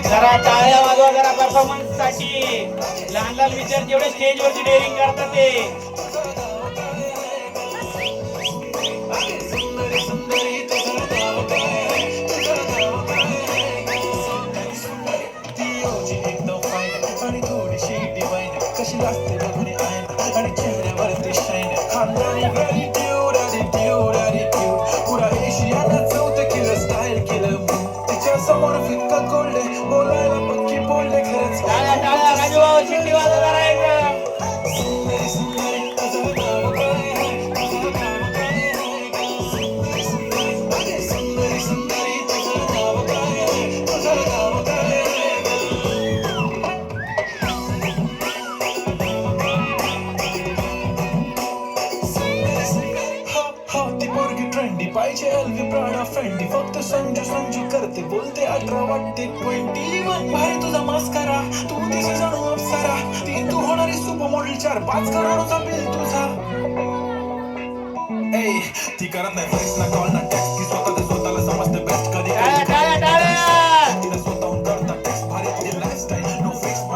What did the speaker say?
जरा टाळ्या वाजवा जरा परफॉर्मन्स साठी. लहान लहान विद्यार्थी जेवढे स्टेज वरती डेअरिंग करतात ते. कशी लागते बघणे आहे आणि चेहऱ्यावरती शाईन खानदानी ॲटिट्यूड ॲटिट्यूड ॲटिट्यूड पुरा एशियाला चौथं केलं स्टाईल केलं तिच्या समोर फिक्का कोल्डे बोलायला पक्की बोलले खरंच. टाळ्या टाळ्या राजू भाऊ शिट्टी वाजवा जरा एक. सुंदरी सुंदरी तुझं नाव काय तुझं नाव काय सुंदरी सुंदरी तुझं नाव काय तुझं नाव काय. ती पोरगी ट्रेंडी पाहिजे एलवी प्राडा फेंडी फक्त संजू संजू करते बोलते 18 वाटते 21 भारी तुझा मास्कारा तू दिसे जाणू अप्सरा ती तू होणारी सुपर मॉडेल 4-5 करोडचा बिल तुझा. ती करत नाही फ्लेक्स ना कॉल ना टॅक्स